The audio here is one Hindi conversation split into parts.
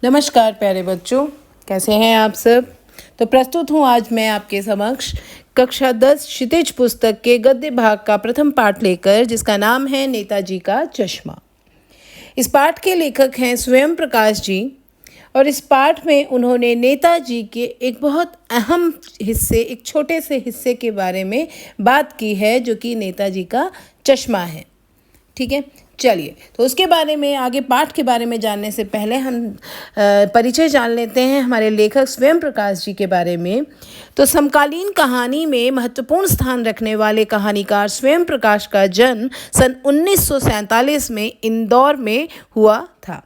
नमस्कार प्यारे बच्चों, कैसे हैं आप सब। तो प्रस्तुत हूँ आज मैं आपके समक्ष कक्षा 10 क्षितिज पुस्तक के गद्य भाग का प्रथम पाठ लेकर, जिसका नाम है नेताजी का चश्मा। इस पाठ के लेखक हैं स्वयं प्रकाश जी और इस पाठ में उन्होंने नेताजी के एक बहुत अहम हिस्से, एक छोटे से हिस्से के बारे में बात की है, जो कि नेताजी का चश्मा है। ठीक है, चलिए तो उसके बारे में, आगे पाठ के बारे में जानने से पहले हम परिचय जान लेते हैं हमारे लेखक स्वयं प्रकाश जी के बारे में। तो समकालीन कहानी में महत्वपूर्ण स्थान रखने वाले कहानीकार स्वयं प्रकाश का जन्म सन 1947 में इंदौर में हुआ था।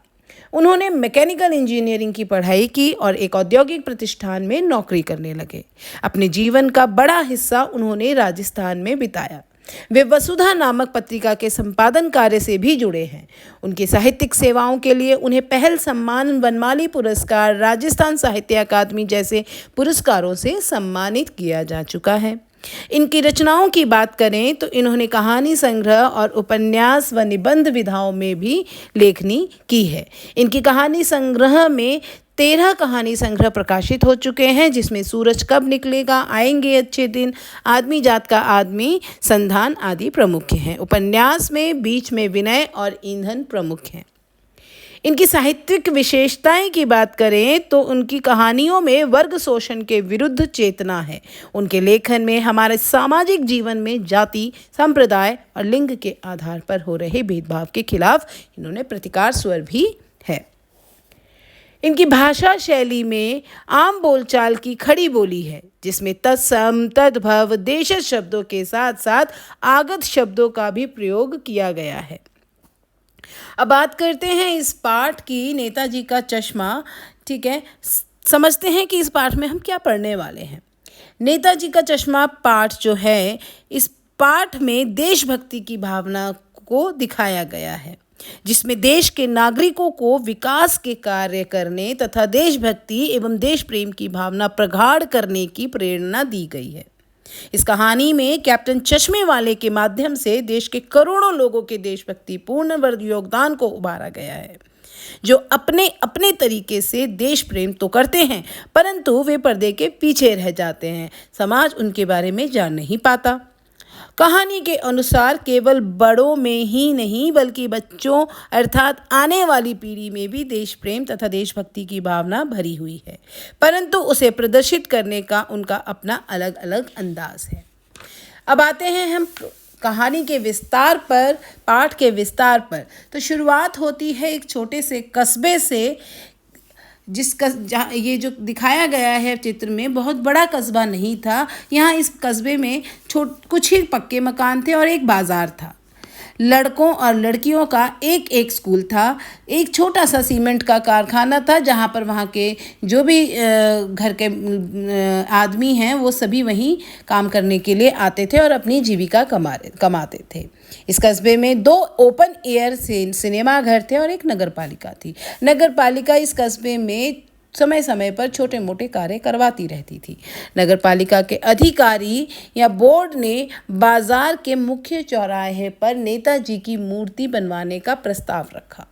उन्होंने मैकेनिकल इंजीनियरिंग की पढ़ाई की और एक औद्योगिक प्रतिष्ठान में नौकरी करने लगे। अपने जीवन का बड़ा हिस्सा उन्होंने राजस्थान में बिताया। वे वसुधा नामक पत्रिका के संपादन कार्य से भी जुड़े हैं। उनकी साहित्यिक सेवाओं के लिए उन्हें पहल सम्मान, वनमाली पुरस्कार, राजस्थान साहित्य अकादमी जैसे पुरस्कारों से सम्मानित किया जा चुका है। इनकी रचनाओं की बात करें तो इन्होंने कहानी संग्रह और उपन्यास व निबंध विधाओं में भी लेखनी की है। इनकी कहानी संग्रह में 13 कहानी संग्रह प्रकाशित हो चुके हैं, जिसमें सूरज कब निकलेगा, आएंगे अच्छे दिन, आदमी जात का आदमी, संधान आदि प्रमुख हैं। उपन्यास में बीच में विनय और ईंधन प्रमुख हैं। इनकी साहित्यिक विशेषताएं की बात करें तो उनकी कहानियों में वर्ग शोषण के विरुद्ध चेतना है। उनके लेखन में हमारे सामाजिक जीवन में जाति, संप्रदाय और लिंग के आधार पर हो रहे भेदभाव के खिलाफ इन्होंने प्रतिकार स्वर भी है। इनकी भाषा शैली में आम बोलचाल की खड़ी बोली है, जिसमें तत्सम, तद्भव, देशज शब्दों के साथ साथ आगत शब्दों का भी प्रयोग किया गया है। अब बात करते हैं इस पाठ की, नेताजी का चश्मा। ठीक है, समझते हैं कि इस पाठ में हम क्या पढ़ने वाले हैं। नेताजी का चश्मा पाठ जो है, इस पाठ में देशभक्ति की भावना को दिखाया गया है, जिसमें देश के नागरिकों को विकास के कार्य करने तथा देशभक्ति एवं देश प्रेम की भावना प्रगाढ़ करने की प्रेरणा दी गई है। इस कहानी में कैप्टन चश्मे वाले के माध्यम से देश के करोड़ों लोगों के देशभक्ति पूर्ण योगदान को उभारा गया है, जो अपने अपने तरीके से देश प्रेम तो करते हैं, परंतु वे पर्दे के पीछे रह जाते हैं। समाज उनके बारे में जान नहीं पाता। कहानी के अनुसार केवल बड़ों में ही नहीं, बल्कि बच्चों अर्थात आने वाली पीढ़ी में भी देश प्रेम तथा देशभक्ति की भावना भरी हुई है, परंतु उसे प्रदर्शित करने का उनका अपना अलग अलग अंदाज है। अब आते हैं हम कहानी के विस्तार पर, पाठ के विस्तार पर। तो शुरुआत होती है एक छोटे से कस्बे से, ये जो दिखाया गया है चित्र में, बहुत बड़ा कस्बा नहीं था। यहाँ इस कस्बे में कुछ ही पक्के मकान थे और एक बाज़ार था। लड़कों और लड़कियों का एक एक स्कूल था। एक छोटा सा सीमेंट का कारखाना था, जहाँ पर वहाँ के जो भी घर के आदमी हैं वो सभी वहीं काम करने के लिए आते थे और अपनी जीविका कमाते थे। इस कस्बे में 2 ओपन एयर सिनेमा घर थे और एक नगर पालिका थी। नगर पालिका इस कस्बे में समय समय पर छोटे मोटे कार्य करवाती रहती थी। नगर पालिका के अधिकारी या बोर्ड ने बाजार के मुख्य चौराहे पर नेताजी की मूर्ति बनवाने का प्रस्ताव रखा।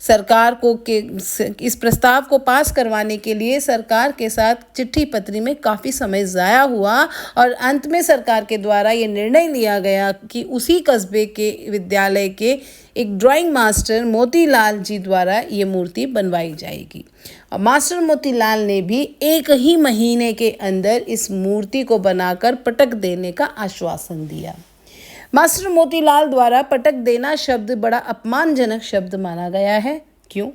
सरकार को इस प्रस्ताव को पास करवाने के लिए सरकार के साथ चिट्ठी पत्री में काफ़ी समय ज़ाया हुआ और अंत में सरकार के द्वारा ये निर्णय लिया गया कि उसी कस्बे के विद्यालय के एक ड्राइंग मास्टर मोतीलाल जी द्वारा ये मूर्ति बनवाई जाएगी। और मास्टर मोतीलाल ने भी 1 ही महीने के अंदर इस मूर्ति को बनाकर पटक देने का आश्वासन दिया। मास्टर मोतीलाल द्वारा पटक देना शब्द बड़ा अपमानजनक शब्द माना गया है। क्यों?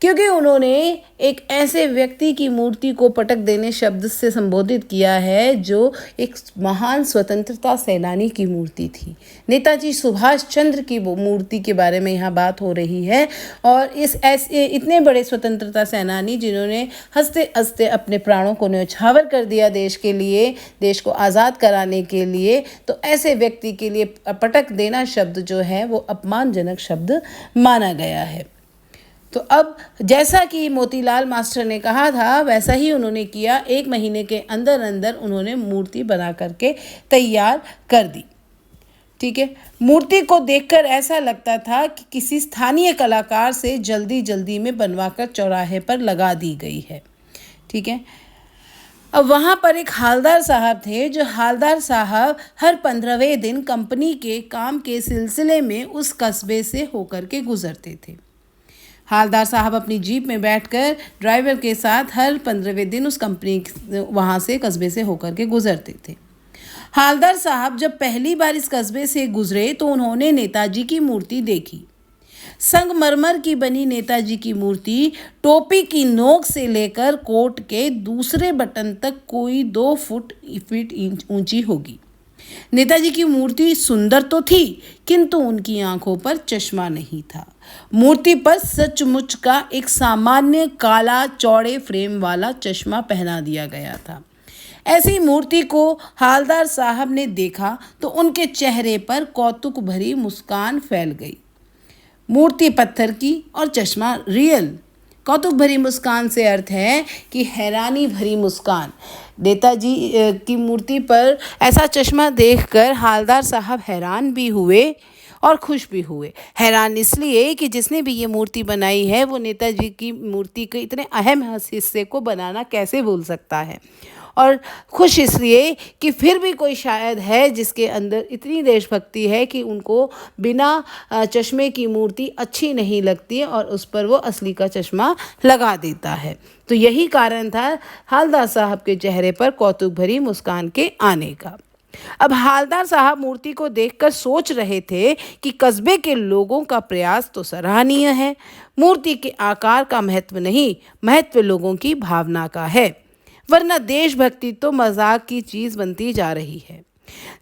क्योंकि उन्होंने एक ऐसे व्यक्ति की मूर्ति को पटक देने शब्द से संबोधित किया है जो एक महान स्वतंत्रता सेनानी की मूर्ति थी। नेताजी सुभाष चंद्र की वो मूर्ति के बारे में यहाँ बात हो रही है। और इतने बड़े स्वतंत्रता सेनानी, जिन्होंने हंसते हंसते अपने प्राणों को न्यौछावर कर दिया देश के लिए, देश को आज़ाद कराने के लिए, तो ऐसे व्यक्ति के लिए पटक देना शब्द जो है वो अपमानजनक शब्द माना गया है। तो अब जैसा कि मोतीलाल मास्टर ने कहा था, वैसा ही उन्होंने किया। 1 महीने के अंदर अंदर उन्होंने मूर्ति बना करके तैयार कर दी। ठीक है। मूर्ति को देखकर ऐसा लगता था कि किसी स्थानीय कलाकार से जल्दी जल्दी में बनवाकर चौराहे पर लगा दी गई है। ठीक है। अब वहाँ पर एक हालदार साहब थे, जो हालदार साहब हर 15वें दिन कंपनी के काम के सिलसिले में उस कस्बे से होकर के गुजरते थे। हालदार साहब अपनी जीप में बैठकर ड्राइवर के साथ हर 15वें दिन उस कंपनी वहाँ से कस्बे से होकर के गुजरते थे। हालदार साहब जब पहली बार इस कस्बे से गुजरे तो उन्होंने नेताजी की मूर्ति देखी। संगमरमर की बनी नेताजी की मूर्ति टोपी की नोक से लेकर कोट के दूसरे बटन तक कोई 2 फीट ऊंची होगी। नेताजी की मूर्ति सुंदर तो थी, किंतु उनकी आंखों पर चश्मा नहीं था। मूर्ति पर सचमुच का एक सामान्य काला चौड़े फ्रेम वाला चश्मा पहना दिया गया था। ऐसी मूर्ति को हालदार साहब ने देखा तो उनके चेहरे पर कौतुक भरी मुस्कान फैल गई। मूर्ति पत्थर की और चश्मा रियल। कौतुक भरी मुस्कान से अर्थ है कि हैरानी भरी मुस्कान। नेताजी की मूर्ति पर ऐसा चश्मा देखकर हालदार साहब हैरान भी हुए और खुश भी हुए। हैरान इसलिए कि जिसने भी ये मूर्ति बनाई है वो नेताजी की मूर्ति के इतने अहम हिस्से को बनाना कैसे भूल सकता है, और खुश इसलिए कि फिर भी कोई शायद है जिसके अंदर इतनी देशभक्ति है कि उनको बिना चश्मे की मूर्ति अच्छी नहीं लगती और उस पर वो असली का चश्मा लगा देता है। तो यही कारण था हालदार साहब के चेहरे पर कौतुक भरी मुस्कान के आने का। अब हालदार साहब मूर्ति को देखकर सोच रहे थे कि कस्बे के लोगों का प्रयास तो सराहनीय है। मूर्ति के आकार का महत्व नहीं, महत्व लोगों की भावना का है, वरना देशभक्ति तो मजाक की चीज बनती जा रही है।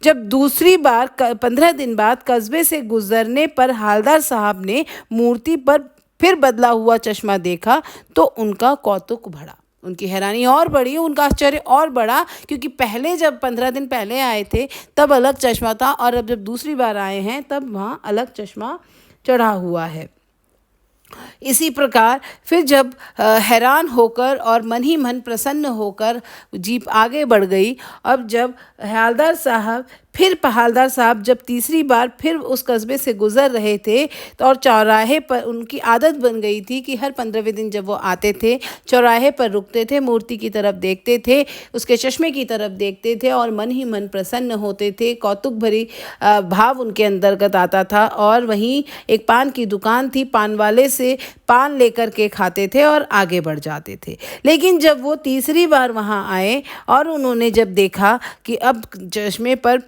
जब दूसरी बार 15 दिन बाद कस्बे से गुजरने पर हालदार साहब ने मूर्ति पर फिर बदला हुआ चश्मा देखा तो उनका कौतुक बढ़ा, उनकी हैरानी और बढ़ी, उनका आश्चर्य और बढ़ा, क्योंकि पहले जब 15 दिन पहले आए थे तब अलग चश्मा था और अब जब दूसरी बार आए हैं तब वहाँ अलग चश्मा चढ़ा हुआ है। इसी प्रकार फिर जब हैरान होकर और मन ही मन प्रसन्न होकर जीप आगे बढ़ गई। अब जब हालदार साहब जब तीसरी बार फिर उस कस्बे से गुजर रहे थे तो और चौराहे पर उनकी आदत बन गई थी कि हर 15वें दिन जब वो आते थे चौराहे पर रुकते थे, मूर्ति की तरफ देखते थे, उसके चश्मे की तरफ देखते थे और मन ही मन प्रसन्न होते थे। कौतुक भरी भाव उनके अंतर्गत आता था। और वहीं एक पान की दुकान थी, पान वाले से पान लेकर के खाते थे और आगे बढ़ जाते थे। लेकिन जब वो तीसरी बार वहाँ आए और उन्होंने जब देखा कि अब चश्मे पर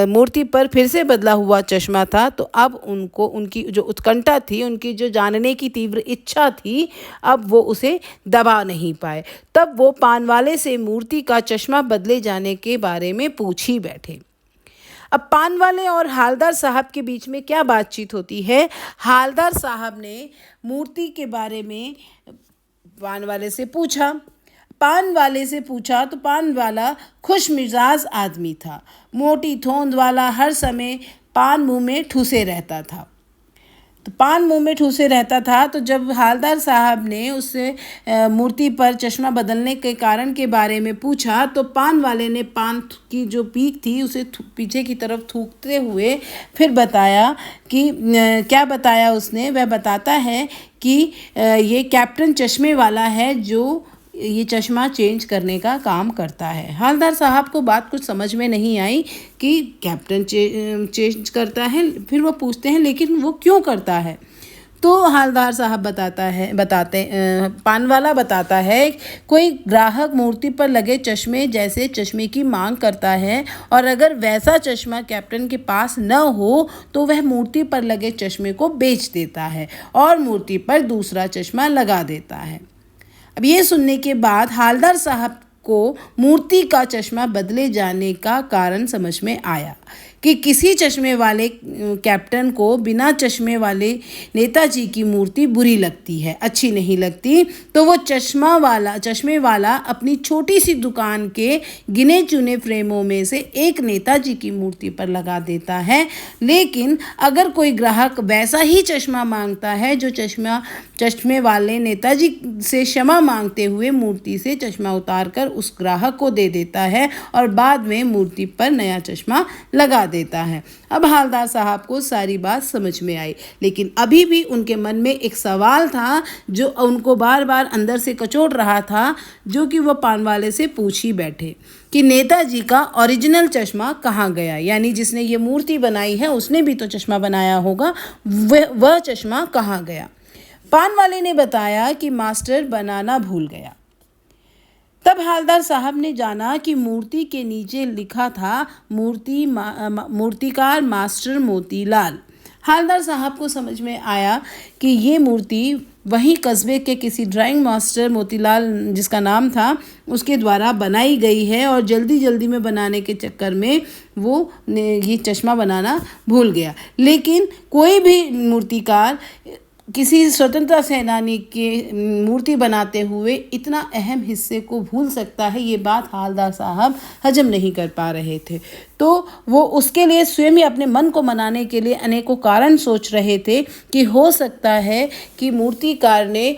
मूर्ति पर फिर से बदला हुआ चश्मा था तो अब उनको उनकी जो उत्कंठा थी, उनकी जो जानने की तीव्र इच्छा थी, अब वो उसे दबा नहीं पाए। तब वो पान वाले से मूर्ति का चश्मा बदले जाने के बारे में पूछ ही बैठे। अब पान वाले और हालदार साहब के बीच में क्या बातचीत होती है। हालदार साहब ने मूर्ति के बारे में पान वाले से पूछा तो पान वाला खुश मिजाज आदमी था, मोटी थोंद वाला, हर समय पान मुंह में ठूसे रहता था। तो जब हालदार साहब ने उससे मूर्ति पर चश्मा बदलने के कारण के बारे में पूछा तो पान वाले ने पान की जो पीक थी उसे पीछे की तरफ थूकते हुए फिर बताया कि क्या बताया उसने। वह बताता है कि ये कैप्टन चश्मे वाला है जो ये चश्मा चेंज करने का काम करता है। हालदार साहब को बात कुछ समझ में नहीं आई कि कैप्टन चेंज करता है। फिर वो पूछते हैं लेकिन वो क्यों करता है। तो हालदार साहब पान वाला बताता है कोई ग्राहक मूर्ति पर लगे चश्मे की मांग करता है और अगर वैसा चश्मा कैप्टन के पास न हो तो वह मूर्ति पर लगे चश्मे को बेच देता है और मूर्ति पर दूसरा चश्मा लगा देता है। अब ये सुनने के बाद हालदार साहब को मूर्ति का चश्मा बदले जाने का कारण समझ में आया कि किसी चश्मे वाले कैप्टन को बिना चश्मे वाले नेताजी की मूर्ति बुरी लगती है, अच्छी नहीं लगती। तो वो चश्मे वाला अपनी छोटी सी दुकान के गिने चुने फ्रेमों में से एक नेताजी की मूर्ति पर लगा देता है। लेकिन अगर कोई ग्राहक वैसा ही चश्मा मांगता है जो चश्मे वाले नेताजी से क्षमा मांगते हुए मूर्ति से चश्मा उतार कर उस ग्राहक को दे देता है और बाद में मूर्ति पर नया चश्मा लगा देता है। अब हवलदार साहब को सारी बात समझ में आई, लेकिन अभी भी उनके मन में एक सवाल था जो उनको बार बार अंदर से कचोट रहा था, जो कि वह पान वाले से पूछ ही बैठे कि नेताजी का ओरिजिनल चश्मा कहाँ गया। यानी जिसने ये मूर्ति बनाई है उसने भी तो चश्मा बनाया होगा, वह चश्मा कहाँ गया। पान वाले ने बताया कि मास्टर बनाना भूल गया। तब हवलदार साहब ने जाना कि मूर्ति के नीचे लिखा था मूर्तिकार मास्टर मोतीलाल। हवलदार साहब को समझ में आया कि ये मूर्ति वहीं कस्बे के किसी ड्राइंग मास्टर मोतीलाल, जिसका नाम था, उसके द्वारा बनाई गई है और जल्दी जल्दी में बनाने के चक्कर में वो ये चश्मा बनाना भूल गया। लेकिन कोई भी मूर्तिकार किसी स्वतंत्रता सेनानी की मूर्ति बनाते हुए इतना अहम हिस्से को भूल सकता है, ये बात हवलदार साहब हजम नहीं कर पा रहे थे। तो वो उसके लिए स्वयं ही अपने मन को मनाने के लिए अनेकों कारण सोच रहे थे कि हो सकता है कि मूर्तिकार ने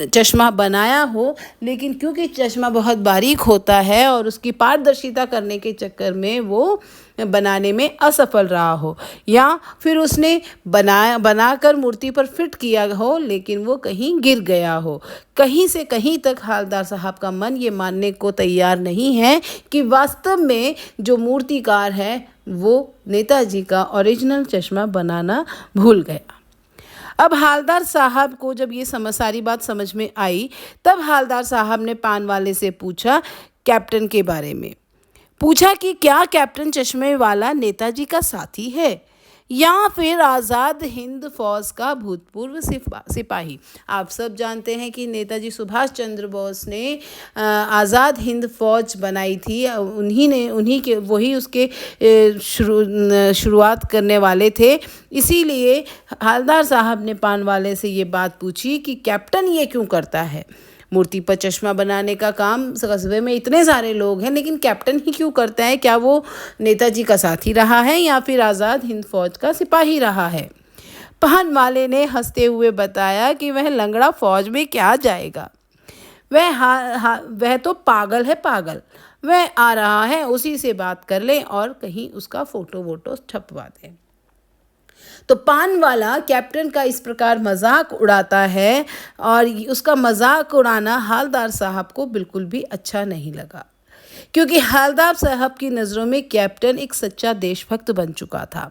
चश्मा बनाया हो, लेकिन क्योंकि चश्मा बहुत बारीक होता है और उसकी पारदर्शिता करने के चक्कर में वो बनाने में असफल रहा हो, या फिर उसने बनाकर मूर्ति पर फिट किया हो लेकिन वो कहीं गिर गया हो। कहीं से कहीं तक हवलदार साहब का मन ये मानने को तैयार नहीं है कि वास्तव में जो मूर्तिकार है वो नेताजी का ओरिजिनल चश्मा बनाना भूल गया। अब हवलदार साहब को जब ये सारी बात समझ में आई, तब हवलदार साहब ने पान वाले से पूछा कैप्टन के बारे में। पूछा कि क्या कैप्टन चश्मे वाला नेताजी का साथी है या फिर आज़ाद हिंद फौज का भूतपूर्व सिपाही। आप सब जानते हैं कि नेताजी सुभाष चंद्र बोस ने आज़ाद हिंद फौज बनाई थी। वही उसके शुरुआत करने वाले थे। इसीलिए हवलदार साहब ने पान वाले से ये बात पूछी कि कैप्टन ये क्यों करता है। मूर्ति पर चश्मा बनाने का काम कस्बे में इतने सारे लोग हैं, लेकिन कैप्टन ही क्यों करता है? क्या वो नेताजी का साथी रहा है या फिर आज़ाद हिंद फौज का सिपाही रहा है? पान वाले ने हंसते हुए बताया कि वह लंगड़ा फौज में क्या जाएगा, वह तो पागल है, पागल। वह आ रहा है, उसी से बात कर ले और कहीं उसका फोटो छपवा दे। तो पान वाला कैप्टन का इस प्रकार मजाक उड़ाता है और उसका मजाक उड़ाना हवलदार साहब को बिल्कुल भी अच्छा नहीं लगा, क्योंकि हवलदार साहब की नज़रों में कैप्टन एक सच्चा देशभक्त बन चुका था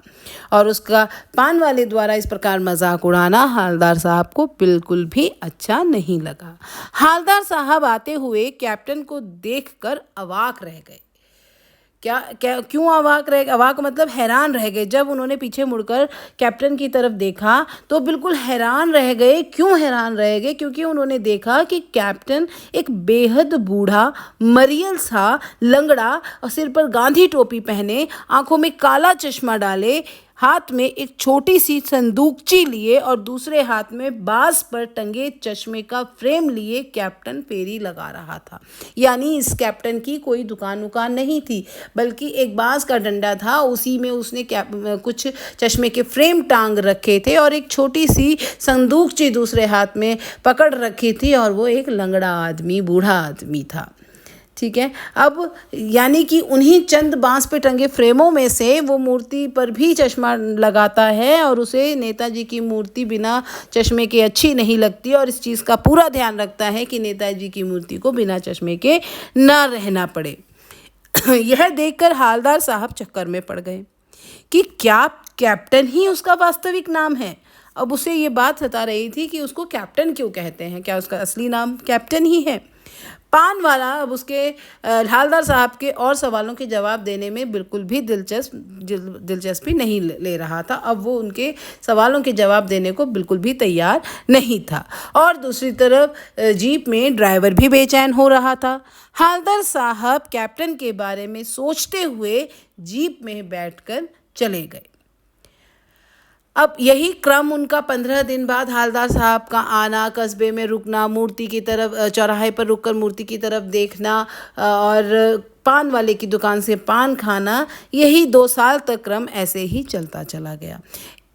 और उसका पान वाले द्वारा इस प्रकार मजाक उड़ाना हवलदार साहब को बिल्कुल भी अच्छा नहीं लगा। हवलदार साहब आते हुए कैप्टन को देखकर अवाक रह गए। क्यों अवाक मतलब हैरान रह गए। जब उन्होंने पीछे मुड़कर कैप्टन की तरफ देखा तो बिल्कुल हैरान रह गए। क्यों हैरान रह गए? क्योंकि उन्होंने देखा कि कैप्टन एक बेहद बूढ़ा, मरियल सा, लंगड़ा और सिर पर गांधी टोपी पहने, आंखों में काला चश्मा डाले, हाथ में एक छोटी सी संदूकची लिए और दूसरे हाथ में बांस पर टंगे चश्मे का फ्रेम लिए कैप्टन फेरी लगा रहा था। यानी इस कैप्टन की कोई दुकान नहीं थी, बल्कि एक बांस का डंडा था, उसी में उसने कुछ चश्मे के फ्रेम टांग रखे थे और एक छोटी सी संदूकची दूसरे हाथ में पकड़ रखी थी और वो एक लंगड़ा आदमी, बूढ़ा आदमी था। ठीक है। अब यानी कि उन्हीं चंद बांस पे टंगे फ्रेमों में से वो मूर्ति पर भी चश्मा लगाता है और उसे नेताजी की मूर्ति बिना चश्मे के अच्छी नहीं लगती और इस चीज़ का पूरा ध्यान रखता है कि नेताजी की मूर्ति को बिना चश्मे के ना रहना पड़े। यह देखकर हवलदार साहब चक्कर में पड़ गए कि क्या कैप्टन ही उसका वास्तविक नाम है। अब उसे ये बात सता रही थी कि उसको कैप्टन क्यों कहते हैं, क्या उसका असली नाम कैप्टन ही है। पान वाला अब उसके हवलदार साहब के और सवालों के जवाब देने में बिल्कुल भी दिलचस्पी नहीं ले रहा था। अब वो उनके सवालों के जवाब देने को बिल्कुल भी तैयार नहीं था और दूसरी तरफ जीप में ड्राइवर भी बेचैन हो रहा था। हवलदार साहब कैप्टन के बारे में सोचते हुए जीप में बैठकर चले गए। अब यही क्रम उनका 15 दिन बाद हवलदार साहब का आना, कस्बे में रुकना, मूर्ति की तरफ, चौराहे पर रुककर मूर्ति की तरफ देखना और पान वाले की दुकान से पान खाना, यही 2 साल तक क्रम ऐसे ही चलता चला गया।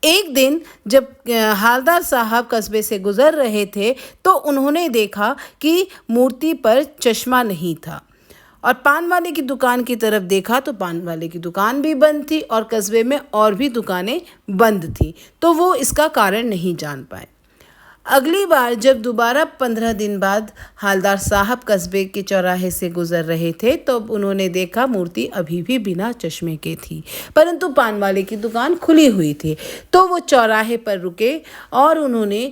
एक दिन जब हवलदार साहब कस्बे से गुजर रहे थे तो उन्होंने देखा कि मूर्ति पर चश्मा नहीं था और पान वाले की दुकान की तरफ देखा तो पान वाले की दुकान भी बंद थी और कस्बे में और भी दुकानें बंद थी, तो वो इसका कारण नहीं जान पाए। अगली बार जब दोबारा 15 दिन बाद हालदार साहब कस्बे के चौराहे से गुजर रहे थे तो उन्होंने देखा मूर्ति अभी भी बिना चश्मे के थी, परंतु पान वाले की दुकान खुली हुई थी। तो वो चौराहे पर रुके और उन्होंने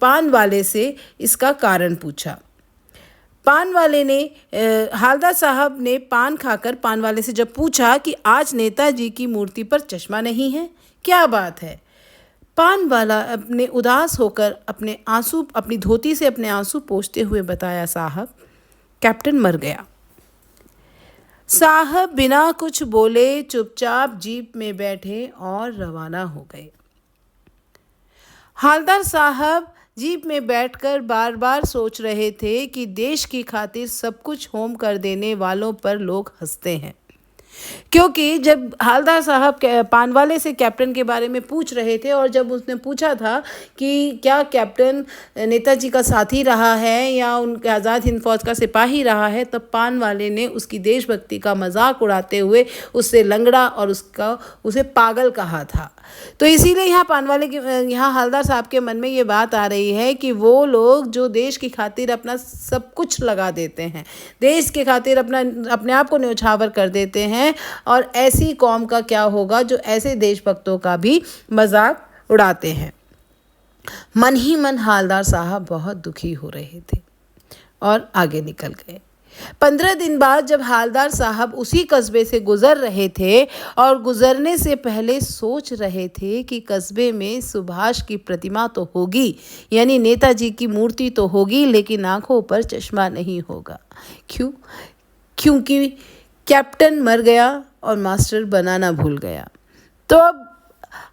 पान वाले से इसका कारण पूछा। पान वाले ने हालदार साहब ने पान खाकर पान वाले से जब पूछा कि आज नेताजी की मूर्ति पर चश्मा नहीं है, क्या बात है? पान वाला अपने उदास होकर अपनी धोती से अपने आंसू पोंछते हुए बताया, साहब कैप्टन मर गया। साहब बिना कुछ बोले चुपचाप जीप में बैठे और रवाना हो गए। हालदार साहब जीप में बैठकर बार बार सोच रहे थे कि देश की खातिर सब कुछ होम कर देने वालों पर लोग हंसते हैं, क्योंकि जब हालदार साहब पानवाले से कैप्टन के बारे में पूछ रहे थे और जब उसने पूछा था कि क्या कैप्टन नेताजी का साथी रहा है या उनके आज़ाद हिंद फौज का सिपाही रहा है, तब पानवाले ने उसकी देशभक्ति का मजाक उड़ाते हुए उससे लंगड़ा और उसे पागल कहा था। तो इसीलिए यहाँ हालदार साहब के मन में ये बात आ रही है कि वो लोग जो देश की खातिर अपना सब कुछ लगा देते हैं, देश के खातिर अपने आप को न्यौछावर कर देते हैं, और ऐसी कौम का क्या होगा जो ऐसे देशभक्तों का भी मजाक उड़ाते हैं। मन ही मन हालदार साहब बहुत दुखी हो रहे थे और आगे निकल गए। 15 दिन बाद जब हालदार साहब उसी कस्बे से गुजर रहे थे और गुजरने से पहले सोच रहे थे कि कस्बे में सुभाष की प्रतिमा तो होगी, यानी नेताजी की मूर्ति तो होगी, लेकिन आंखों पर चश्मा नहीं होगा। क्यों? क्योंकि कैप्टन मर गया और मास्टर बनाना भूल गया। तो अब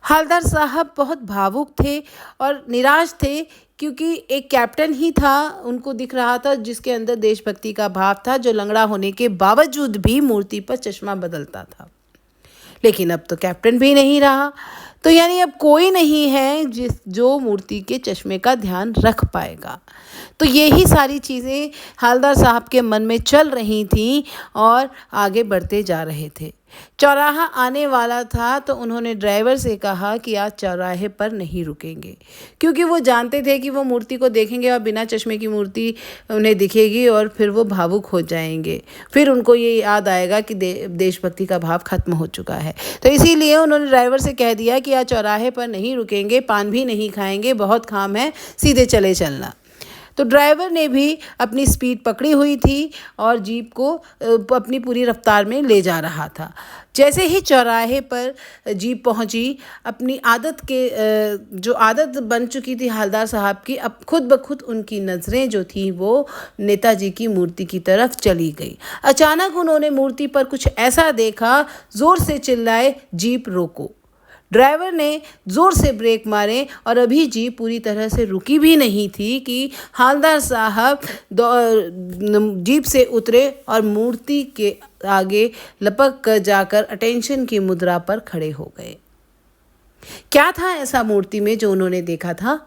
हालदार साहब बहुत भावुक थे और निराश थे, क्योंकि एक कैप्टन ही था उनको दिख रहा था जिसके अंदर देशभक्ति का भाव था, जो लंगड़ा होने के बावजूद भी मूर्ति पर चश्मा बदलता था। लेकिन अब तो कैप्टन भी नहीं रहा, तो यानी अब कोई नहीं है जो मूर्ति के चश्मे का ध्यान रख पाएगा। तो यही सारी चीज़ें हालदार साहब के मन में चल रही थीं और आगे बढ़ते जा रहे थे। चौराहा आने वाला था तो उन्होंने ड्राइवर से कहा कि आज चौराहे पर नहीं रुकेंगे, क्योंकि वो जानते थे कि वो मूर्ति को देखेंगे और बिना चश्मे की मूर्ति उन्हें दिखेगी और फिर वो भावुक हो जाएंगे, फिर उनको ये याद आएगा कि देशभक्ति का भाव खत्म हो चुका है। तो इसीलिए उन्होंने ड्राइवर से कह दिया कि आज चौराहे पर नहीं रुकेंगे, पान भी नहीं खाएंगे, बहुत काम है, सीधे चले चलना। तो ड्राइवर ने भी अपनी स्पीड पकड़ी हुई थी और जीप को अपनी पूरी रफ्तार में ले जा रहा था। जैसे ही चौराहे पर जीप पहुंची, अपनी जो आदत बन चुकी थी हालदार साहब की, अब खुद ब खुद उनकी नज़रें जो थी वो नेताजी की मूर्ति की तरफ चली गई। अचानक उन्होंने मूर्ति पर कुछ ऐसा देखा, ज़ोर से चिल्लाए, जीप रोको। ड्राइवर ने ज़ोर से ब्रेक मारे और अभी जीप पूरी तरह से रुकी भी नहीं थी कि हालदार साहब जीप से उतरे और मूर्ति के आगे लपक कर जाकर अटेंशन की मुद्रा पर खड़े हो गए। क्या था ऐसा मूर्ति में जो उन्होंने देखा था?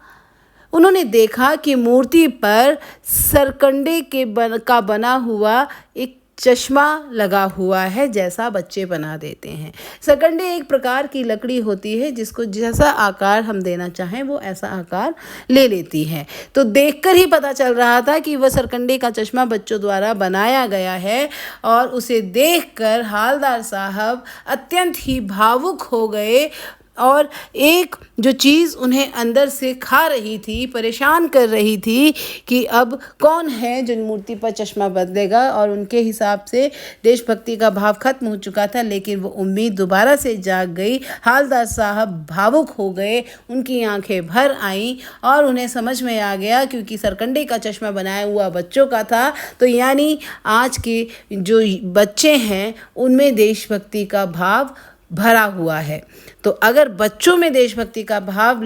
उन्होंने देखा कि मूर्ति पर सरकंडे का बना हुआ एक चश्मा लगा हुआ है, जैसा बच्चे बना देते हैं। सरकंडे एक प्रकार की लकड़ी होती है जिसको जैसा आकार हम देना चाहें वो ऐसा आकार ले लेती है। तो देखकर ही पता चल रहा था कि वह सरकंडे का चश्मा बच्चों द्वारा बनाया गया है, और उसे देखकर हालदार साहब अत्यंत ही भावुक हो गए। और एक जो चीज़ उन्हें अंदर से खा रही थी, परेशान कर रही थी कि अब कौन है जो मूर्ति पर चश्मा बदलेगा, और उनके हिसाब से देशभक्ति का भाव खत्म हो चुका था, लेकिन वो उम्मीद दोबारा से जाग गई। हालदार साहब भावुक हो गए, उनकी आंखें भर आईं और उन्हें समझ में आ गया, क्योंकि सरकंडे का चश्मा बनाया हुआ बच्चों का था, तो यानी आज के जो बच्चे हैं उनमें देशभक्ति का भाव भरा हुआ है। तो अगर बच्चों में देशभक्ति का भाव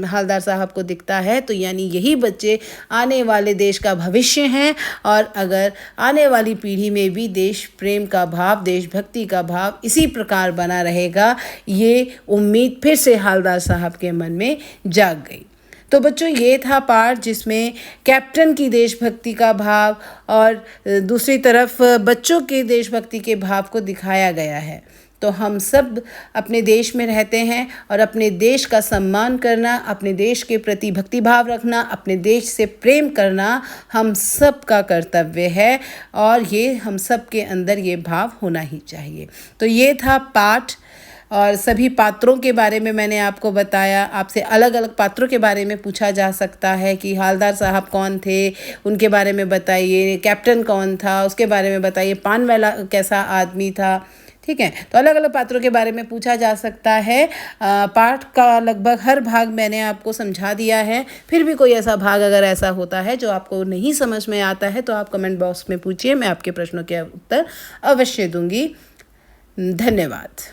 हालदार साहब को दिखता है, तो यानी यही बच्चे आने वाले देश का भविष्य हैं, और अगर आने वाली पीढ़ी में भी देश प्रेम का भाव, देशभक्ति का भाव इसी प्रकार बना रहेगा, ये उम्मीद फिर से हालदार साहब के मन में जाग गई। तो बच्चों ये था पाठ जिसमें कैप्टन की देशभक्ति का भाव और दूसरी तरफ बच्चों के देशभक्ति के भाव को दिखाया गया है। तो हम सब अपने देश में रहते हैं और अपने देश का सम्मान करना, अपने देश के प्रति भक्ति भाव रखना, अपने देश से प्रेम करना हम सब का कर्तव्य है और ये हम सब के अंदर ये भाव होना ही चाहिए। तो ये था पाठ और सभी पात्रों के बारे में मैंने आपको बताया। आपसे अलग अलग पात्रों के बारे में पूछा जा सकता है कि हालदार साहब कौन थे, उनके बारे में बताइए, कैप्टन कौन था उसके बारे में बताइए, पानवाला कैसा आदमी था। ठीक है, तो अलग अलग पात्रों के बारे में पूछा जा सकता है। पाठ का लगभग हर भाग मैंने आपको समझा दिया है। फिर भी कोई ऐसा भाग अगर ऐसा होता है जो आपको नहीं समझ में आता है तो आप कमेंट बॉक्स में पूछिए, मैं आपके प्रश्नों के उत्तर अवश्य दूंगी। धन्यवाद।